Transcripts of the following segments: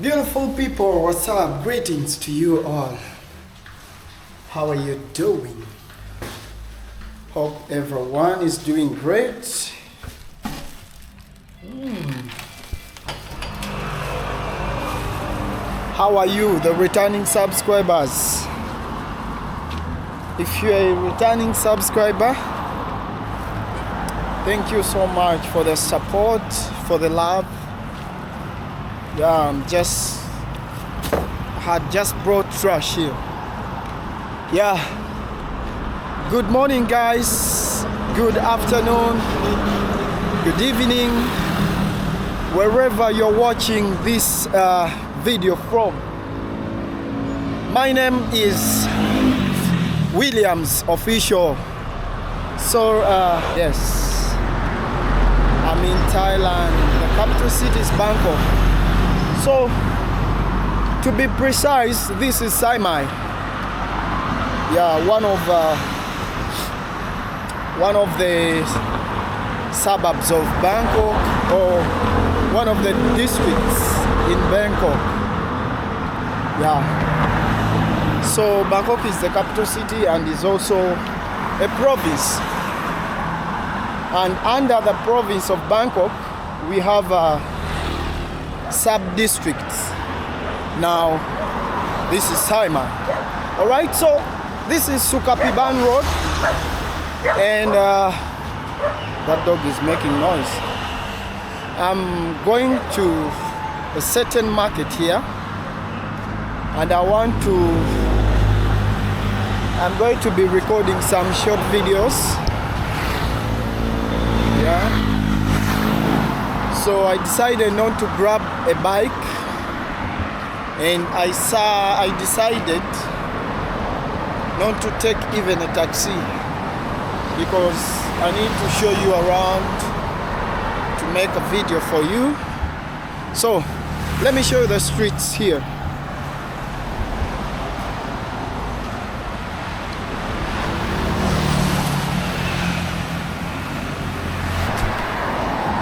Beautiful people, what's up? Greetings to you all. How are you doing? Hope everyone is doing great. How are you, the returning subscribers? If you're a returning subscriber, thank you so much for the support, for the love. Yeah, had just brought trash here. Yeah. Good morning, guys. Good afternoon. Good evening. Wherever you're watching this video from. My name is Williams Official. So, yes. I'm in Thailand. The capital city is Bangkok. So, to be precise, this is Saibai. Yeah, one of the suburbs of Bangkok, or one of the districts in Bangkok. Yeah. So Bangkok is the capital city and is also a province. And under the province of Bangkok, we have sub-districts. Now, this is Saibai. Alright, so this is Sukapiban Road. And that dog is making noise. I'm going to a certain market here. And I'm going to be recording some short videos. Yeah. So I decided not to grab a bike, and I decided not to take even a taxi because I need to show you around to make a video for you. So let me show you the streets here.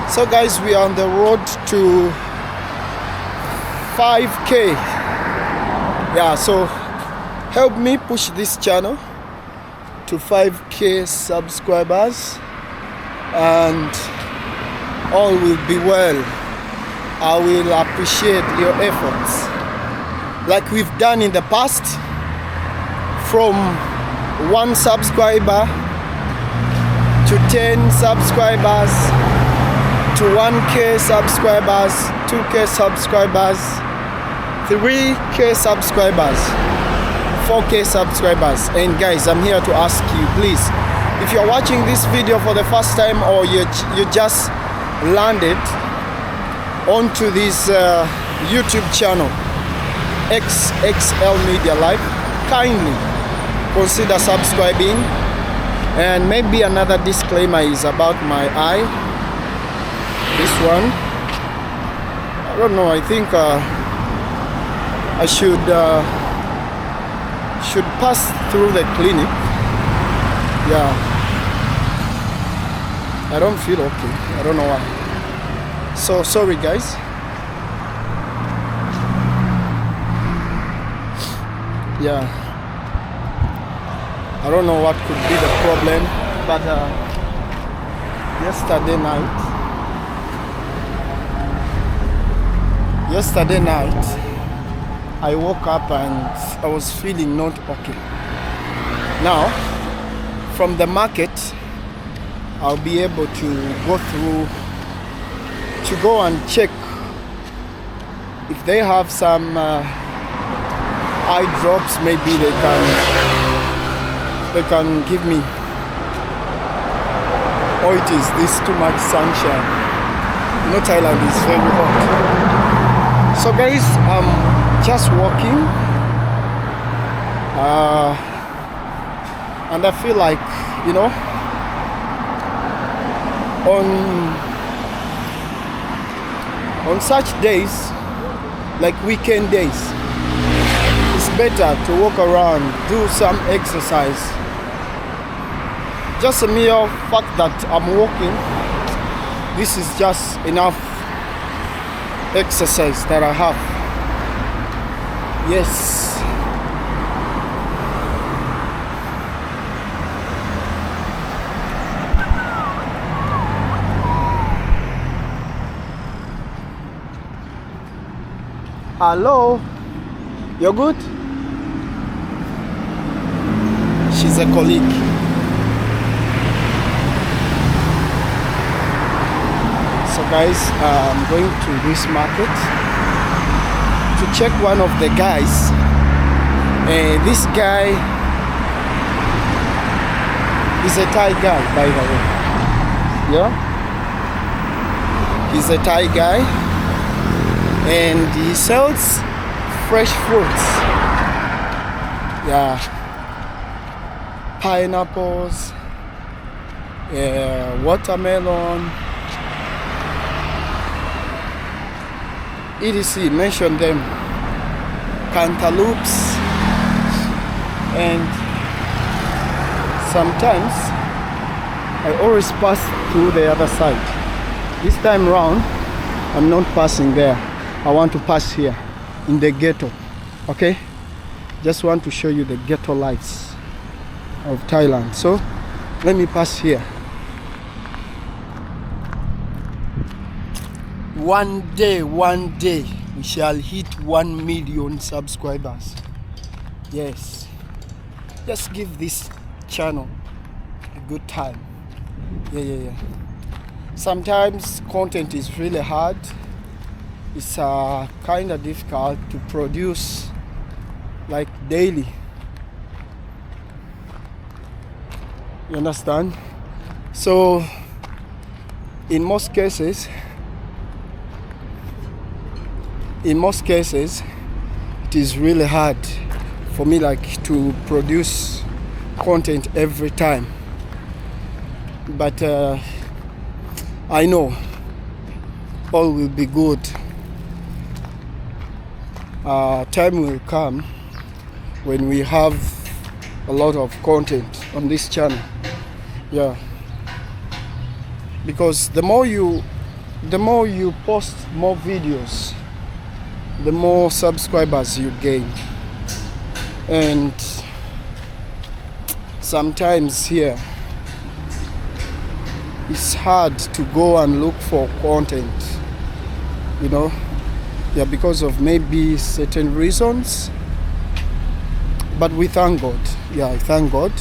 So guys, we are on the road to 5K. Yeah, so help me push this channel to 5K subscribers and all will be well. I will appreciate your efforts like we've done in the past, from 1 subscriber to 10 subscribers to 1K subscribers, 2K subscribers, 3K subscribers, 4K subscribers. And guys, I'm here to ask you, please, if you're watching this video for the first time or you just landed onto this YouTube channel, XXL Media Live, kindly consider subscribing. And maybe another disclaimer is about my eye. This one, I don't know, I think I should pass through the clinic. Yeah, I don't feel okay, I don't know why. So sorry guys. Yeah, I don't know what could be the problem, but yesterday night I woke up and I was feeling not okay. Now from the market I'll be able to go and check if they have some eye drops. Maybe they can give me. Oh, it is this too much sunshine. You know, Thailand is very hot. So guys, I'm just walking and I feel like, you know, on such days, like weekend days, it's better to walk around, do some exercise. Just a mere fact that I'm walking, this is just enough exercise that I have. Yes. Hello, you're good? She's a colleague. So guys, I'm going to this market to check one of the guys. This guy is a Thai guy, by the way. Yeah, he's a Thai guy, and he sells fresh fruits. Yeah, pineapples, watermelon, etc. Mention them, cantaloupes, and sometimes I always pass through the other side. This time round, I'm not passing there. I want to pass here in the ghetto. Okay, just want to show you the ghetto lights of Thailand. So let me pass here. One day we shall hit 1 million subscribers. Yes, just give this channel a good time. Yeah. Sometimes content is really hard. It's kind of difficult to produce like daily. You understand? So in most cases, it is really hard for me like to produce content every time. But I know all will be good. Time will come when we have a lot of content on this channel. Yeah, because the more you post more videos, the more subscribers you gain. And sometimes here it's hard to go and look for content, you know. Yeah, because of maybe certain reasons. But we thank God. Yeah, I thank God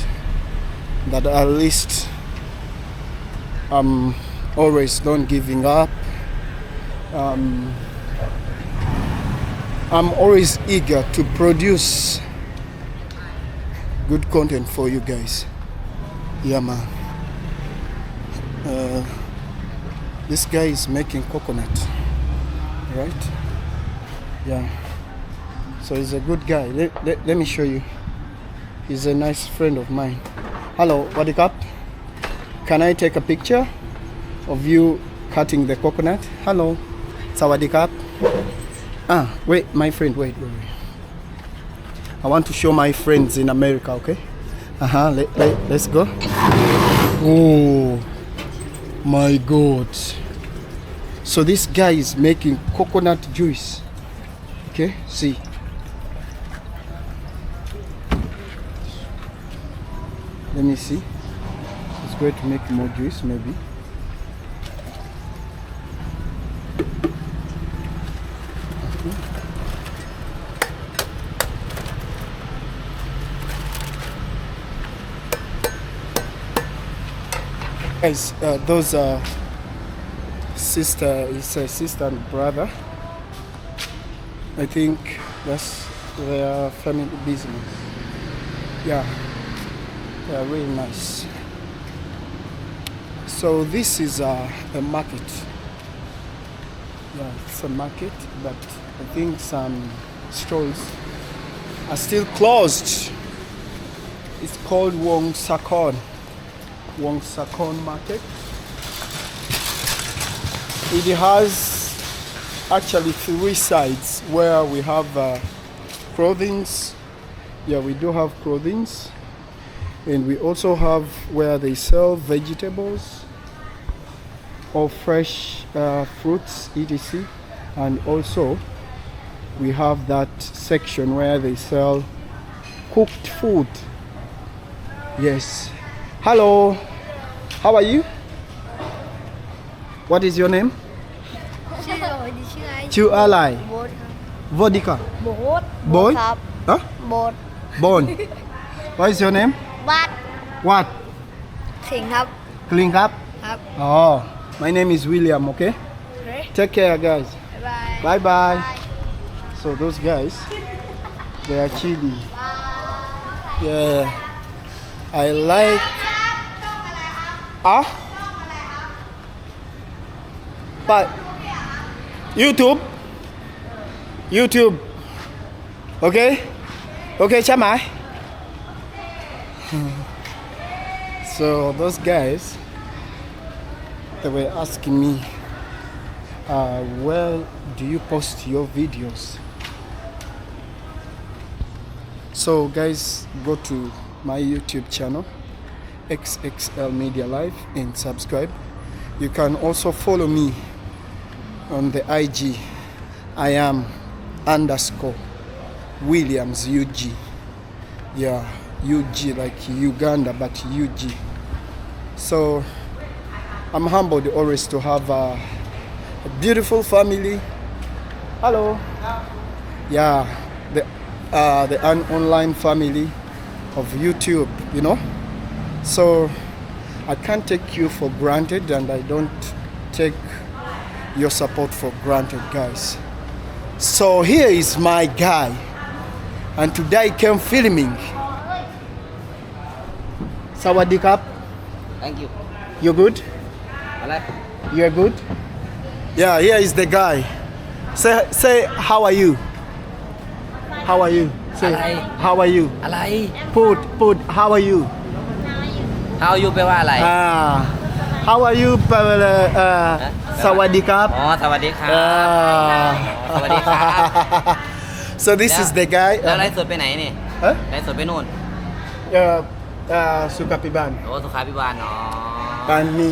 that at least I'm always not giving up. I'm always eager to produce good content for you guys. Yeah, man. This guy is making coconut, right? Yeah. So he's a good guy. Let me show you. He's a nice friend of mine. Hello, Wadikap. Can I take a picture of you cutting the coconut? Hello. Sawadikap. Wait, my friend, wait. I want to show my friends in America, okay? Let's go. Oh my God. So this guy is making coconut juice. Okay, see. Let me see. It's going to make more juice, maybe. Guys, those are sister and brother. I think that's their family business. Yeah, they are really nice. So this is a market. Yeah, it's a market, but I think some stores are still closed. It's called Wong Sakon market. It has actually 3 sides where we have clothings. Yeah, we do have clothings, and we also have where they sell vegetables or fresh fruits, etc. And also we have that section where they sell cooked food. Yes. Hello. How are you? What is your name? ชื่ออะไร ชื่ออะไร โบ๊ทครับ Vodka. โบ๊ท Boy? ครับ Huh? โบ๊ท Bon. What is your name? บัต What? สิงห์ครับ Clean up? ครับ Oh, my name is William, okay? Take care, guys. บ๊ายบาย Bye bye. So those guys, they are chilly. Yeah. I like. Ah? But YouTube. YouTube. Okay? Okay, Chamai. So those guys, they were asking me, where do you post your videos? So guys, go to my YouTube channel, XXL Media Live, and subscribe. You can also follow me on the IG. I am _Williams UG. Yeah, UG like Uganda, but UG. So I'm humbled always to have a beautiful family. Hello. Yeah, the online family of YouTube, you know. So I can't take you for granted, and I don't take your support for granted, guys. So here is my guy, and today I came filming. Sawadee krap. Thank you. You good? Alright. You're good? Yeah, here is the guy. Say how are you? How are you? Say how are you? อะไร Put how are you? How you แปลว่าอะไร How are you? สวัสดีครับ อ๋อ สวัสดีครับ สวัสดีครับ So this is the guy. แล้วไลฟ์สดไปไหนนี่ Huh? ไลฟ์สดไปนู่น Sukapiban. โอ้สุขาพิบาลอ๋อ And me.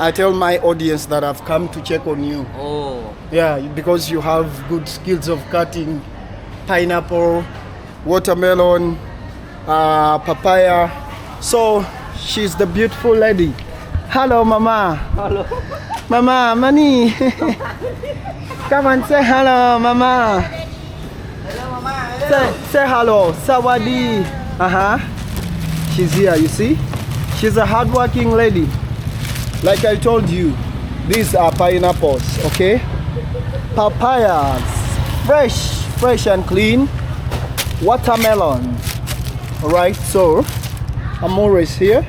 I tell my audience that I've come to check on you. โอ้ Yeah, because you have good skills of cutting pineapple, watermelon, papaya. So she's the beautiful lady. Hello, Mama. Hello. Mama, money. Come on, say hello, Mama. Hello, mama. Say hello. Sawadi. She's here, you see? She's a hardworking lady. Like I told you, these are pineapples, okay? Papayas, fresh and clean. Watermelon. Alright, so I'm always here.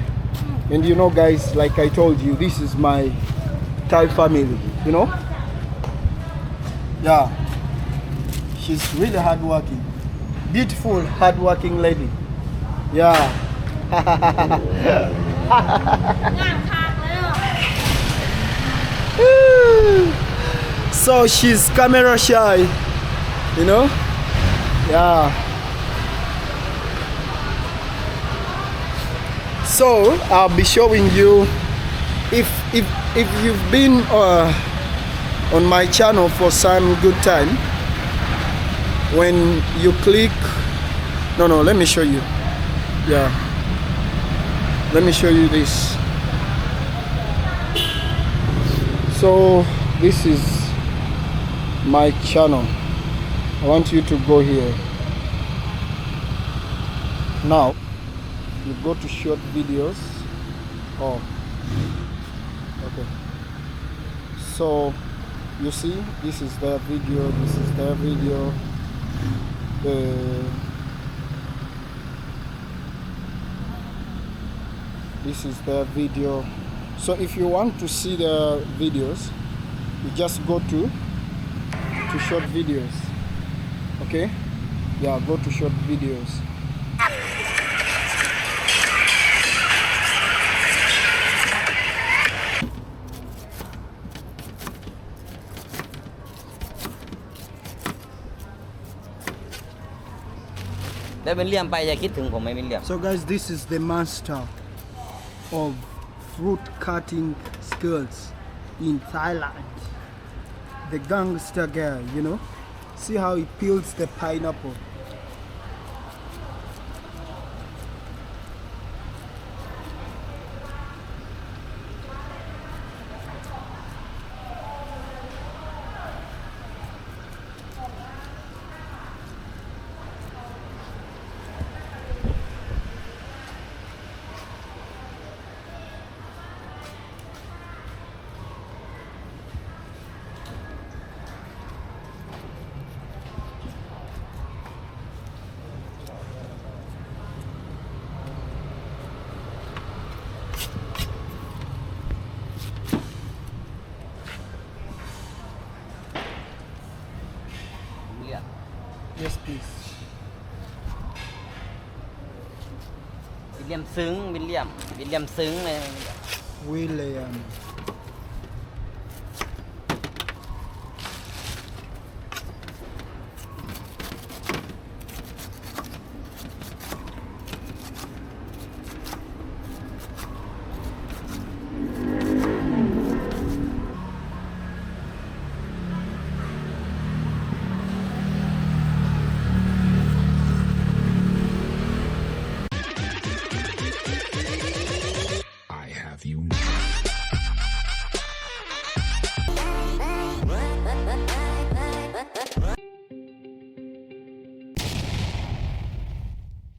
And you know, guys, like I told you, this is my Thai family, you know? Yeah. She's really hardworking. Beautiful, hardworking lady. Yeah. So she's camera shy, you know? Yeah. So I'll be showing you if you've been on my channel for some good time. When you click, no, let me show you. Yeah. Let me show you this. So this is my channel. I want you to go here. Now you go to short videos. Oh, okay. So you see, this is their video, this is their video. This is their video. So if you want to see the videos, you just go to short videos. Okay? Yeah, go to short videos.แล้วเป็นเลี่ยมไปอย่าคิดถึงผมไม่เป็นเลี่ยม So guys, this is the master of fruit cutting skills in Thailand. The gangster guy, you know. See how he peels the pineapple. Yes, please. วิลเลียมซึ้งวิลเลียมซึ้งเลย William.